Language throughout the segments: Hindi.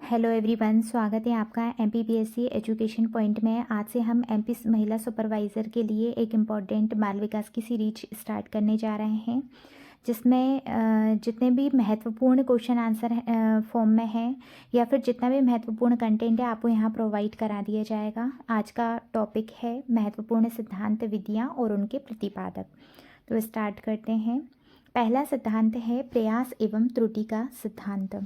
हेलो एवरीवन, स्वागत है आपका एमपीपीएससी एजुकेशन पॉइंट में। आज से हम एमपी महिला सुपरवाइज़र के लिए एक इम्पॉर्टेंट बाल विकास की सीरीज स्टार्ट करने जा रहे हैं, जिसमें जितने भी महत्वपूर्ण क्वेश्चन आंसर फॉर्म में हैं या फिर जितना भी महत्वपूर्ण कंटेंट है आपको यहाँ प्रोवाइड करा दिया जाएगा। आज का टॉपिक है महत्वपूर्ण सिद्धांत विधियाँ और उनके प्रतिपादक। तो स्टार्ट करते हैं। पहला सिद्धांत है प्रयास एवं त्रुटि का सिद्धांत।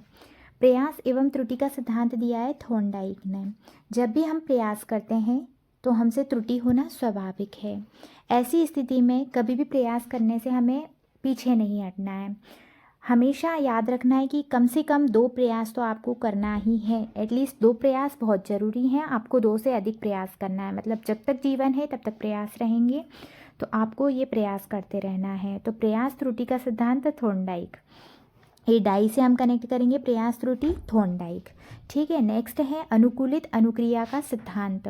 प्रयास एवं त्रुटि का सिद्धांत दिया है थॉर्नडाइक ने। जब भी हम प्रयास करते हैं तो हमसे त्रुटि होना स्वाभाविक है। ऐसी स्थिति में कभी भी प्रयास करने से हमें पीछे नहीं हटना है। हमेशा याद रखना है कि कम से कम 2 प्रयास तो आपको करना ही है। एटलीस्ट 2 प्रयास बहुत ज़रूरी हैं। आपको 2 से अधिक प्रयास करना है, मतलब जब तक जीवन है तब तक प्रयास रहेंगे, तो आपको ये प्रयास करते रहना है। तो प्रयास त्रुटि का सिद्धांत थॉर्नडाइक। ये डाई से हम कनेक्ट करेंगे, प्रयास त्रुटि थॉर्नडाइक। ठीक है। नेक्स्ट है अनुकूलित अनुक्रिया का सिद्धांत।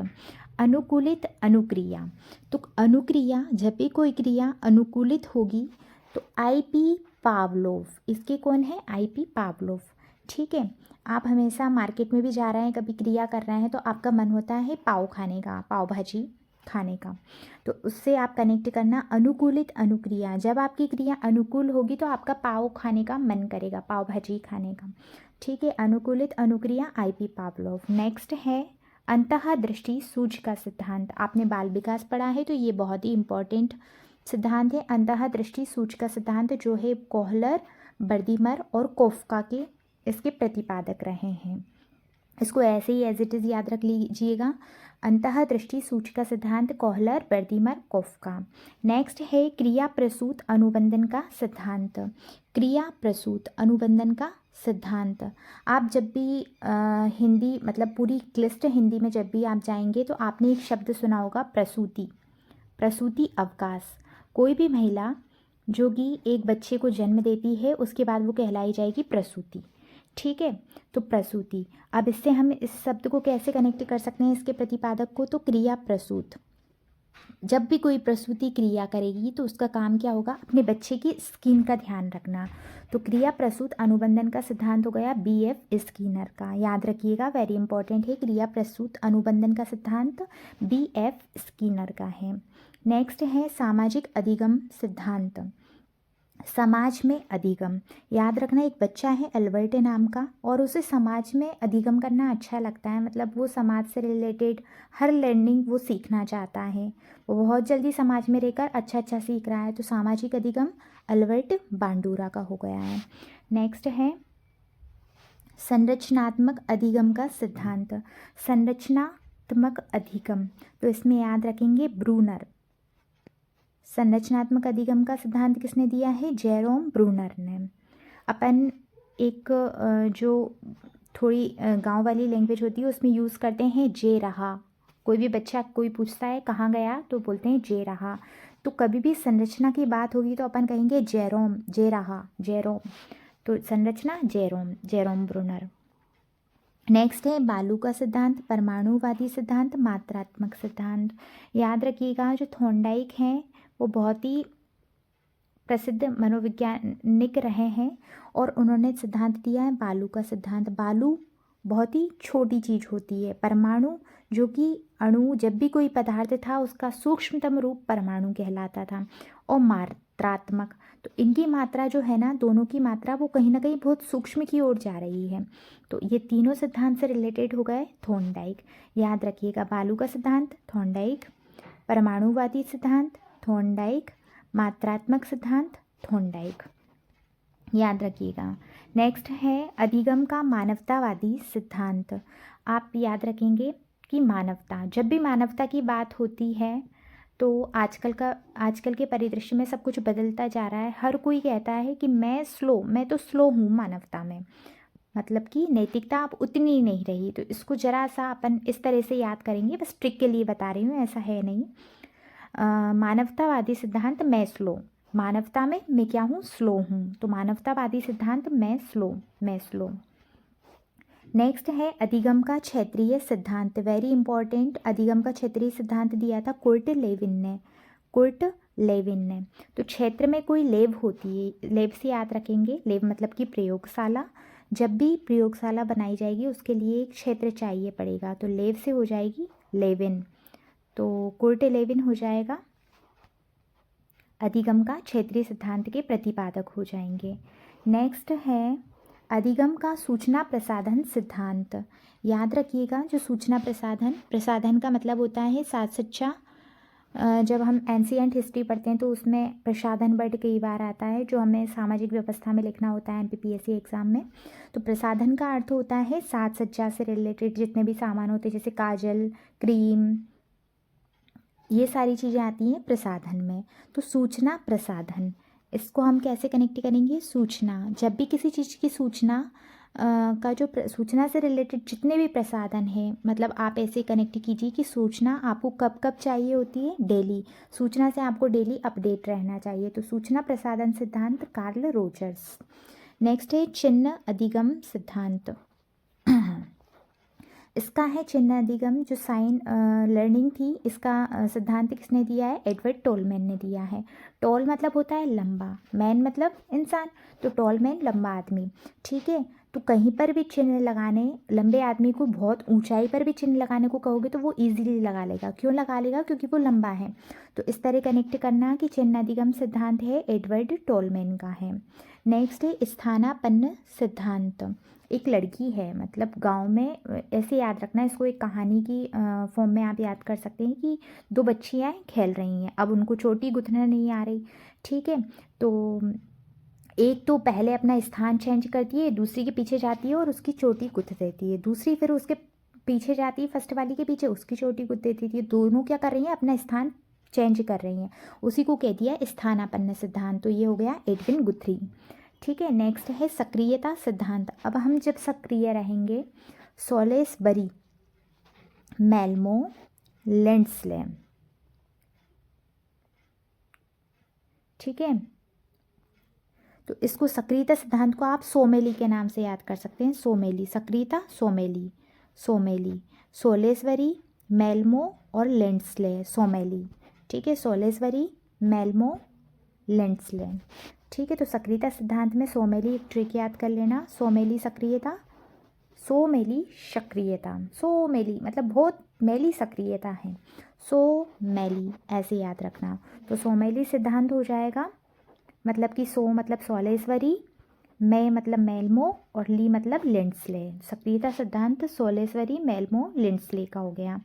अनुकूलित अनुक्रिया, तो अनुक्रिया जब भी कोई क्रिया अनुकूलित होगी तो आईपी पावलोव, इसके कौन है? IP Pavlov. ठीक है। आप हमेशा मार्केट में भी जा रहे हैं, कभी क्रिया कर रहे हैं तो आपका मन होता है पाव खाने का, पाव भाजी खाने का, तो उससे आप कनेक्ट करना अनुकूलित अनुक्रिया। जब आपकी क्रिया अनुकूल होगी तो आपका पाव खाने का मन करेगा, पाव भाजी खाने का। ठीक है। अनुकूलित अनुक्रिया आईपी पावलोव। नेक्स्ट है अंतःदृष्टि सूझ का सिद्धांत। आपने बाल विकास पढ़ा है तो ये बहुत ही इंपॉर्टेंट सिद्धांत है। अंतःदृष्टि सूझ का सिद्धांत जो है कोहलर, बर्दीमर और कोफ्का के इसके प्रतिपादक रहे हैं। इसको ऐसे ही एज इट इज़ याद रख लीजिएगा। अंतःदृष्टि सूच का सिद्धांत कोहलर, बर्दीमर, कोफ्का। नेक्स्ट है क्रिया प्रसूत अनुबंधन का सिद्धांत। क्रिया प्रसूत अनुबंधन का सिद्धांत। आप जब भी हिंदी, मतलब पूरी क्लिष्ट हिंदी में जब भी आप जाएंगे तो आपने एक शब्द सुना होगा प्रसूति। प्रसूति अवकाश। कोई भी महिला जो कि एक बच्चे को जन्म देती है उसके बाद वो कहलाई जाएगी प्रसूति। ठीक है। तो प्रसूति। अब इससे हम इस शब्द को कैसे कनेक्ट कर सकते हैं, इसके प्रतिपादक को? तो क्रिया प्रसूत। जब भी कोई प्रसूति क्रिया करेगी तो उसका काम क्या होगा? अपने बच्चे की स्किन का ध्यान रखना। तो क्रिया प्रसूत अनुबंधन का सिद्धांत हो गया BF स्किनर का। याद रखिएगा, वेरी इंपॉर्टेंट है। क्रिया प्रसूत अनुबंधन का सिद्धांत BF स्किनर का है। नेक्स्ट है सामाजिक अधिगम सिद्धांत। समाज में अधिगम। याद रखना, एक बच्चा है अल्बर्ट नाम का और उसे समाज में अधिगम करना अच्छा लगता है, मतलब वो समाज से रिलेटेड हर लर्निंग वो सीखना चाहता है। वो बहुत जल्दी समाज में रहकर अच्छा सीख रहा है। तो सामाजिक अधिगम अल्बर्ट बांडूरा का हो गया है। नेक्स्ट है संरचनात्मक अधिगम का सिद्धांत। संरचनात्मक अधिगम, तो इसमें याद रखेंगे ब्रूनर। संरचनात्मक अधिगम का सिद्धांत किसने दिया है? जेरोम ब्रूनर ने। अपन एक जो थोड़ी गांव वाली लैंग्वेज होती है उसमें यूज़ करते हैं जे रहा। कोई भी बच्चा कोई पूछता है कहाँ गया तो बोलते हैं जे रहा। तो कभी भी संरचना की बात होगी तो अपन कहेंगे जेरोम, जे रहा, जेरोम। तो संरचना जेरोम, जेरोम ब्रूनर। नेक्स्ट है बालू का सिद्धांत, परमाणुवादी सिद्धांत, मात्रात्मक सिद्धांत। याद रखिएगा, जो थॉर्नडाइक हैं वो बहुत ही प्रसिद्ध मनोवैज्ञानिक रहे हैं और उन्होंने सिद्धांत दिया है बालू का सिद्धांत। बालू बहुत ही छोटी चीज़ होती है। परमाणु जो कि अणु, जब भी कोई पदार्थ था उसका सूक्ष्मतम रूप परमाणु कहलाता था। और मात्रात्मक, तो इनकी मात्रा जो है ना, दोनों की मात्रा वो कहीं ना कहीं बहुत सूक्ष्म की ओर जा रही है। तो ये तीनों सिद्धांत से रिलेटेड हो गए थॉर्नडाइक। याद रखिएगा, बालू का सिद्धांत थॉर्नडाइक, परमाणुवादी सिद्धांत थॉर्नडाइक, मात्रात्मक सिद्धांत थॉर्नडाइक। याद रखिएगा। नेक्स्ट है अधिगम का मानवतावादी सिद्धांत। आप याद रखेंगे कि मानवता, जब भी मानवता की बात होती है तो आजकल के परिदृश्य में सब कुछ बदलता जा रहा है। हर कोई कहता है कि मैं तो स्लो हूँ मानवता में, मतलब कि नैतिकता अब उतनी नहीं रही। तो इसको जरा सा अपन इस तरह से याद करेंगे, बस ट्रिक के लिए बता रही हूँ, ऐसा है नहीं। मानवतावादी सिद्धांत मैं स्लो, मानवता में मैं क्या हूँ? स्लो हूँ। तो मानवतावादी सिद्धांत मैं स्लो। नेक्स्ट है अधिगम का क्षेत्रीय सिद्धांत। Very important. अधिगम का क्षेत्रीय सिद्धांत दिया था कुर्ट लेविन ने। तो क्षेत्र में कोई लेब होती है, लेब से याद रखेंगे, लेब मतलब कि प्रयोगशाला, जब भी प्रयोगशाला बनाई जाएगी उसके लिए एक क्षेत्र चाहिए पड़ेगा, तो लेव से हो जाएगी लेविन, तो कोर्टे लेविन हो जाएगा। अधिगम का क्षेत्रीय सिद्धांत के प्रतिपादक हो जाएंगे। नेक्स्ट है अधिगम का सूचना प्रसाधन सिद्धांत। याद रखिएगा, जो सूचना प्रसाधन का मतलब होता है साज सच्चा। जब हम एंशिएंट हिस्ट्री पढ़ते हैं तो उसमें प्रसाधन वर्ड कई बार आता है, जो हमें सामाजिक व्यवस्था में लिखना होता है एमपीपीएससी एग्जाम में। तो प्रसाधन का अर्थ होता है साज सज्जा से रिलेटेड जितने भी सामान होते हैं, जैसे काजल, क्रीम, ये सारी चीज़ें आती हैं प्रसाधन में। तो सूचना प्रसाधन, इसको हम कैसे कनेक्ट करेंगे? सूचना, जब भी किसी चीज़ की सूचना का जो सूचना से रिलेटेड जितने भी प्रसाधन हैं, मतलब आप ऐसे कनेक्ट कीजिए कि सूचना आपको कब कब चाहिए होती है? डेली। सूचना से आपको डेली अपडेट रहना चाहिए। तो सूचना प्रसाधन सिद्धांत कार्ल रोजर्स। नेक्स्ट है चिन्ह अधिगम सिद्धांत। इसका है चिन्ह अधिगम, जो साइन लर्निंग थी, इसका सिद्धांत किसने दिया है? एडवर्ड टोलमैन ने दिया है। टॉल मतलब होता है लंबा, मैन मतलब इंसान, तो टोलमैन लंबा आदमी। ठीक है, तो कहीं पर भी चिन्ह लगाने, लंबे आदमी को बहुत ऊंचाई पर भी चिन्ह लगाने को कहोगे तो वो इजीली लगा लेगा। क्यों लगा लेगा? क्योंकि वो लंबा है। तो इस तरह कनेक्ट करना कि चिन्ह अधिगम सिद्धांत है एडवर्ड टोलमैन का है। नेक्स्ट है स्थानापन्न सिद्धांत। एक लड़की है, मतलब गांव में, ऐसे याद रखना इसको, एक कहानी की फॉर्म में आप याद कर सकते हैं कि दो बच्चियाँ खेल रही हैं, अब उनको चोटी गुथना नहीं आ रही। ठीक है, तो एक तो पहले अपना स्थान चेंज करती है, दूसरी के पीछे जाती है और उसकी चोटी गुथ देती है, दूसरी फिर उसके पीछे जाती है, फर्स्ट वाली के पीछे, उसकी चोटी गुथ देती थी। दोनों क्या कर रही हैं? अपना स्थान चेंज कर रही हैं। उसी को कह दिया स्थानापन्न सिद्धांत। तो ये हो गया एडविन गुथ्री। ठीक है, नेक्स्ट है सक्रियता सिद्धांत। अब हम जब सक्रिय रहेंगे, सोलेसबरी, मेल्मो, लेंड्सले। ठीक है, तो इसको सक्रियता सिद्धांत को आप सोमेली के नाम से याद कर सकते हैं। सोमेली, सक्रियता सोमेली, सोमेली, सोलेसबरी, मेल्मो और लेंड्सले, सोमेली। ठीक है, सोलेसबरी, मेल्मो, लेंड्सले। ठीक है, तो सक्रियता सिद्धांत में सोमेली एक ट्रिक याद कर लेना। सोमेली सक्रियता, सोमेली सक्रियता, सोमेली मतलब बहुत मेली सक्रियता है, सोमेली ऐसे याद रखना। तो सोमेली सिद्धांत हो जाएगा, मतलब कि सो मतलब सोलेसवरी, मे मतलब मेल्मो और ली मतलब लेंड्सले। सक्रियता सिद्धांत सोलेसवरी, मेल्मो, लेंड्सले का हो गया।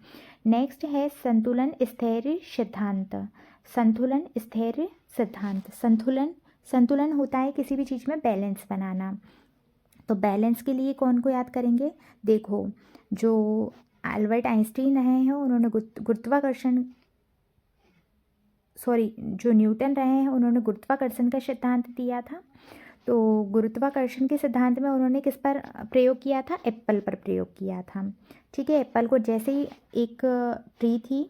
नेक्स्ट है संतुलन स्थैर्य सिद्धांत। संतुलन स्थैर्य सिद्धांत, संतुलन होता है किसी भी चीज़ में बैलेंस बनाना। तो बैलेंस के लिए कौन को याद करेंगे? देखो, जो एल्बर्ट आइंस्टीन रहे हैं उन्होंने गुरुत्वाकर्षण, सॉरी, जो न्यूटन रहे हैं उन्होंने गुरुत्वाकर्षण का सिद्धांत दिया था। तो गुरुत्वाकर्षण के सिद्धांत में उन्होंने किस पर प्रयोग किया था? एप्पल पर प्रयोग किया था। ठीक है, एप्पल को जैसे ही एक ट्री थी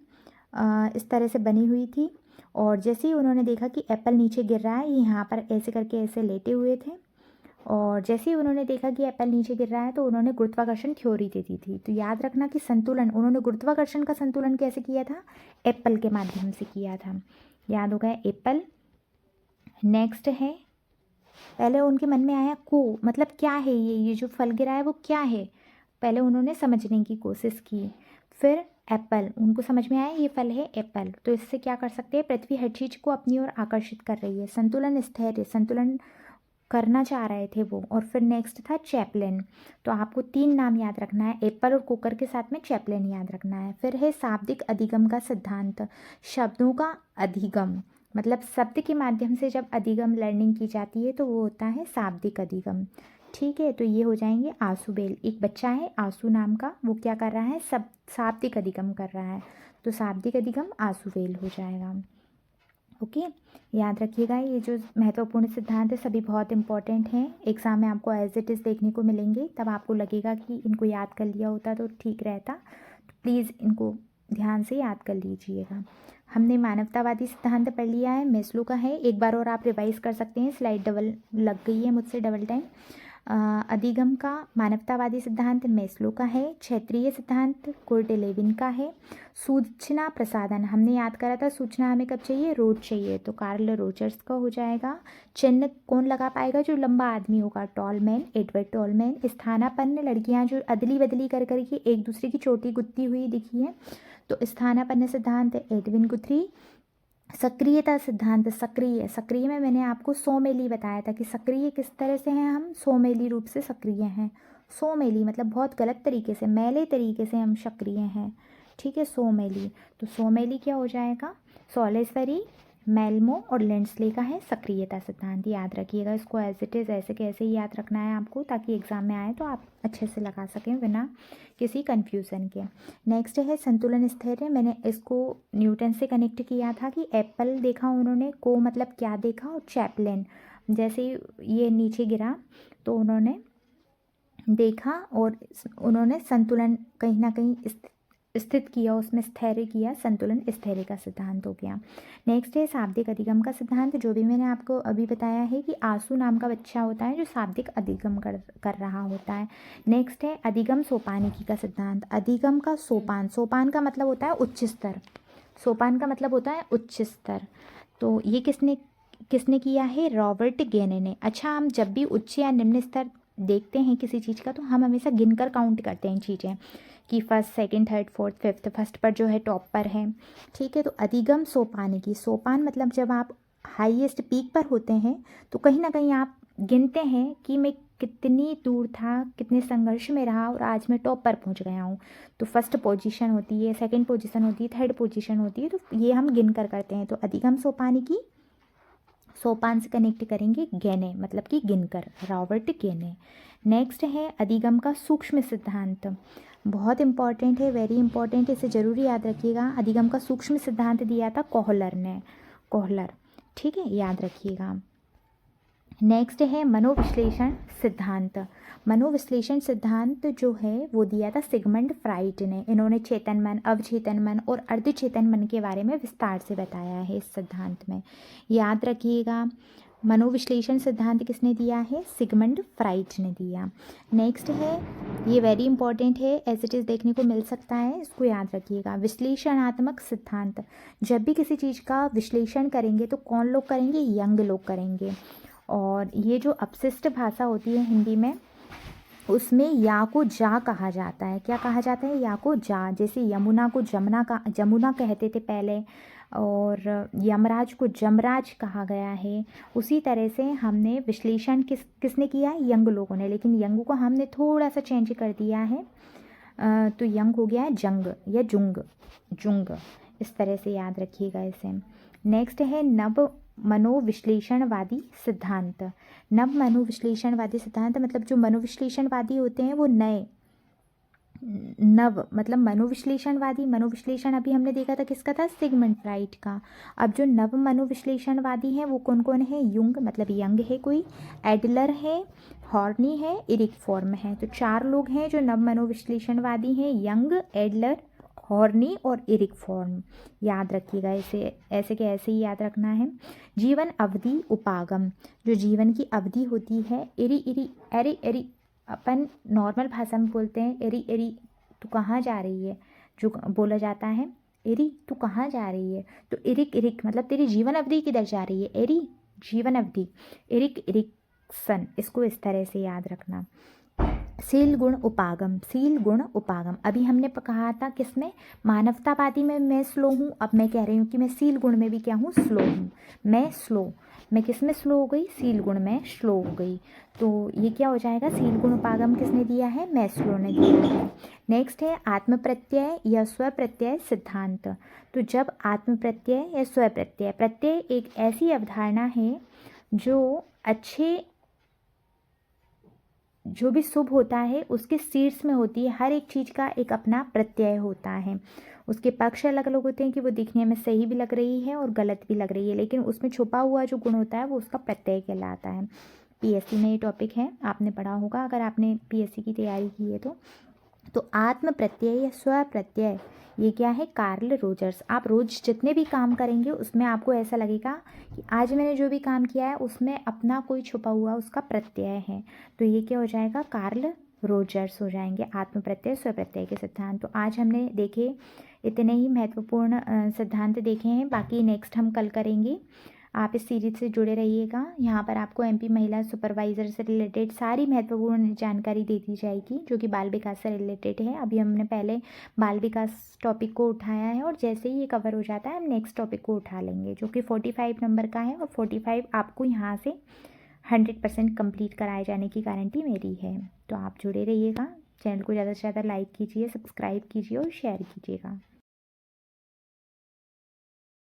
इस तरह से बनी हुई थी, और जैसे ही उन्होंने देखा कि एप्पल नीचे गिर रहा है, यहाँ पर ऐसे करके ऐसे लेटे हुए थे, और जैसे ही उन्होंने देखा कि एप्पल नीचे गिर रहा है तो उन्होंने गुरुत्वाकर्षण थ्योरी दे दी थी। तो याद रखना कि संतुलन, उन्होंने गुरुत्वाकर्षण का संतुलन कैसे किया था? एप्पल के माध्यम से किया था। याद हो गया एप्पल। नेक्स्ट है, पहले उनके मन में आया को, मतलब क्या है ये जो फल गिरा है वो क्या है, पहले उन्होंने समझने की कोशिश की। फिर एप्पल, उनको समझ में आया ये फल है एप्पल। तो इससे क्या कर सकते हैं? पृथ्वी हर चीज़ को अपनी ओर आकर्षित कर रही है। संतुलन स्थैर्य, संतुलन करना चाह रहे थे वो। और फिर नेक्स्ट था चैपलिन। तो आपको 3 नाम याद रखना है, एप्पल और कुकर के साथ में चैपलिन याद रखना है। फिर है शाब्दिक अधिगम का सिद्धांत। शब्दों का अधिगम, मतलब शब्द के माध्यम से जब अधिगम लर्निंग की जाती है तो वो होता है शाब्दिक अधिगम। ठीक है, तो ये हो जाएंगे आंसुबेल। एक बच्चा है आंसू नाम का, वो क्या कर रहा है? सब शाब्दिक अधिगम कर रहा है। तो शाब्दिक अधिगम आंसुबेल हो जाएगा। ओके, याद रखिएगा ये जो महत्वपूर्ण सिद्धांत है सभी बहुत इंपॉर्टेंट हैं। एग्ज़ाम में आपको एज इट इज़ देखने को मिलेंगे, तब आपको लगेगा कि इनको याद कर लिया होता तो ठीक रहता। तो प्लीज़ इनको ध्यान से याद कर लीजिएगा। हमने मानवतावादी सिद्धांत पढ़ लिया है, मेस्लो का है, एक बार और आप रिवाइज कर सकते हैं। स्लाइड डबल लग गई है मुझसे डबल टाइम। अधिगम का मानवतावादी सिद्धांत मैस्लो का है। क्षेत्रीय सिद्धांत कुर्ट लेविन का है। सूचना प्रसाधन हमने याद करा था, सूचना हमें कब चाहिए, रोज चाहिए, तो कार्ल रोजर्स का हो जाएगा। चिन्ह कौन लगा पाएगा, जो लंबा आदमी होगा, टॉलमैन, एडवर्ड टॉलमैन। स्थानापन्न लड़कियां जो अदली बदली कर करके एक दूसरे की चोटी गुत्ती हुई दिखी है, तो स्थानापन्न सिद्धांत एडविन गुथ्री। सक्रियता सिद्धांत, सक्रिय में मैंने आपको सोमेली बताया था कि सक्रिय किस तरह से हैं हम, सोमेली रूप से सक्रिय हैं। सोमेली मतलब बहुत गलत तरीके से, मैले तरीके से हम सक्रिय हैं, ठीक है, सोमेली। तो सोमेली क्या हो जाएगा, सोलेसरी, मेल्मो और लेंसले का है सक्रियता सिद्धांत। याद रखिएगा इसको, एज इट इज़ ऐसे कैसे ही याद रखना है आपको, ताकि एग्जाम में आए तो आप अच्छे से लगा सकें बिना किसी कन्फ्यूज़न के। नेक्स्ट है संतुलन स्थैर्य। मैंने इसको न्यूटन से कनेक्ट किया था कि एप्पल देखा उन्होंने, को मतलब क्या देखा, और चैपलिन जैसे ये नीचे गिरा तो उन्होंने देखा और उन्होंने संतुलन कहीं ना कहीं स्थित किया, उसमें स्थैर्य किया, संतुलन स्थैर्य का सिद्धांत हो गया। नेक्स्ट है शाब्दिक अधिगम का सिद्धांत, जो भी मैंने आपको अभी बताया है कि आंसू नाम का बच्चा होता है जो शाब्दिक अधिगम कर रहा होता है। नेक्स्ट है अधिगम सोपानिकी का सिद्धांत। अधिगम का सोपान, सोपान का मतलब होता है उच्च स्तर, सोपान का मतलब होता है उच्च स्तर। तो ये किसने किया है, रॉबर्ट गेने ने। अच्छा, हम जब भी उच्च या निम्न स्तर देखते हैं किसी चीज़ का तो हम हमेशा गिनकर काउंट करते हैं चीज़ें कि first, second, third, fourth, fifth, first पर जो है टॉप पर है, ठीक है। तो अधिगम सोपानिकी, सोपान मतलब जब आप हाईएस्ट पीक पर होते हैं तो कहीं ना कहीं आप गिनते हैं कि मैं कितनी दूर था, कितने संघर्ष में रहा और आज मैं टॉप पर पहुंच गया हूँ। तो फर्स्ट पोजीशन होती है, सेकंड पोजीशन होती है, थर्ड पोजीशन होती है, तो ये हम गिन कर करते हैं। तो अधिगम सोपानिकी, सोपान से कनेक्ट करेंगे गेने मतलब कि गिनकर, रॉबर्ट गेने। नेक्स्ट है अधिगम का सूक्ष्म सिद्धांत, बहुत इंपॉर्टेंट है, वेरी इंपॉर्टेंट, इसे जरूर याद रखिएगा। अधिगम का सूक्ष्म सिद्धांत दिया था कोहलर ने, कोहलर, ठीक है, याद रखिएगा। नेक्स्ट है मनोविश्लेषण सिद्धांत। मनोविश्लेषण सिद्धांत जो है वो दिया था सिगमंड फ्राइड ने। इन्होंने चेतन मन, अवचेतन मन और अर्धचेतन मन के बारे में विस्तार से बताया है इस सिद्धांत में, याद रखिएगा। मनोविश्लेषण सिद्धांत किसने दिया है, सिगमंड फ्राइड ने दिया। नेक्स्ट है, ये वेरी इंपॉर्टेंट है, एज इट इज़ देखने को मिल सकता है, इसको याद रखिएगा। विश्लेषणात्मक सिद्धांत, जब भी किसी चीज़ का विश्लेषण करेंगे तो कौन लोग करेंगे, यंग लोग करेंगे। और ये जो अपशिष्ट भाषा होती है हिंदी में, उसमें या को जा कहा जाता है। क्या कहा जाता है, या को जा। जैसे यमुना को जमुना कहते थे पहले, और यमराज को जमराज कहा गया है। उसी तरह से हमने विश्लेषण किसने किया है, यंग लोगों ने, लेकिन यंग को हमने थोड़ा सा चेंज कर दिया है, तो यंग हो गया है जंग या जुंग, इस तरह से याद रखिएगा इसे। नेक्स्ट है नव मनोविश्लेषणवादी सिद्धांत। नव मनोविश्लेषणवादी सिद्धांत मतलब जो मनोविश्लेषणवादी होते हैं वो नए, नव मतलब मनोविश्लेषण अभी हमने देखा था किसका था, सिगमंड फ्राइड का। अब जो नव मनोविश्लेषणवादी हैं वो कौन कौन है, युंग मतलब यंग है कोई, एडलर है, हॉर्नी है, इरिक फॉर्म है। तो 4 लोग हैं जो नव मनोविश्लेषणवादी हैं, यंग, एडलर, हॉर्नी और इरिक फॉर्म। याद रखिएगा इसे, ऐसे के ऐसे ही याद रखना है। जीवन अवधि उपागम, जो जीवन की अवधि होती है, एरी अपन नॉर्मल भाषा में बोलते हैं, एरी तू कहाँ जा रही है, जो बोला जाता है, एरी तू कहाँ जा रही है। तो इरिक मतलब तेरी जीवन अवधि किधर जा रही है, एरी जीवन अवधि, इरिक्सन, इसको इस तरह से याद रखना। शील गुण उपागम अभी हमने कहा था किसमें, मानवतावादी में मैं स्लो हूँ, अब मैं कह रही हूँ कि मैं शील गुण में भी क्या हूँ, स्लो हूँ। मैं किस में स्लो हो गई, शील गुण में स्लो हो गई। तो ये क्या हो जाएगा, शील गुण उपागम किसने दिया है, मैस्लो ने दिया है। नेक्स्ट है आत्म प्रत्यय या स्व प्रत्यय सिद्धांत। तो जब आत्म प्रत्यय या स्व प्रत्यय एक ऐसी अवधारणा है जो भी शुभ होता है उसके शीर्ष में होती है। हर एक चीज़ का एक अपना प्रत्यय होता है, उसके पक्ष अलग अलग होते हैं कि वो दिखने में सही भी लग रही है और गलत भी लग रही है, लेकिन उसमें छुपा हुआ जो गुण होता है वो उसका प्रत्यय कहलाता है। पीएससी में ये टॉपिक है, आपने पढ़ा होगा अगर आपने पीएससी की तैयारी की है तो। तो आत्म प्रत्यय या स्व प्रत्यय ये क्या है, कार्ल रोजर्स। आप रोज जितने भी काम करेंगे उसमें आपको ऐसा लगेगा कि आज मैंने जो भी काम किया है उसमें अपना कोई छुपा हुआ उसका प्रत्यय है। तो ये क्या हो जाएगा, कार्ल रोजर्स हो जाएंगे आत्म प्रत्यय स्व प्रत्यय के सिद्धांत। तो आज हमने देखे इतने ही महत्वपूर्ण सिद्धांत देखे हैं, बाकी नेक्स्ट हम कल करेंगे। आप इस सीरीज से जुड़े रहिएगा। यहाँ पर आपको एमपी महिला सुपरवाइज़र से रिलेटेड सारी महत्वपूर्ण जानकारी दे दी जाएगी जो कि बाल विकास से रिलेटेड है। अभी हमने पहले बाल विकास टॉपिक को उठाया है और जैसे ही ये कवर हो जाता है हम नेक्स्ट टॉपिक को उठा लेंगे जो कि 45 नंबर का है, और 45 आपको यहाँ से 100% कंप्लीट कराए जाने की गारंटी मेरी है। तो आप जुड़े रहिएगा। चैनल को ज़्यादा से ज़्यादा लाइक कीजिए, सब्सक्राइब कीजिए और शेयर कीजिएगा।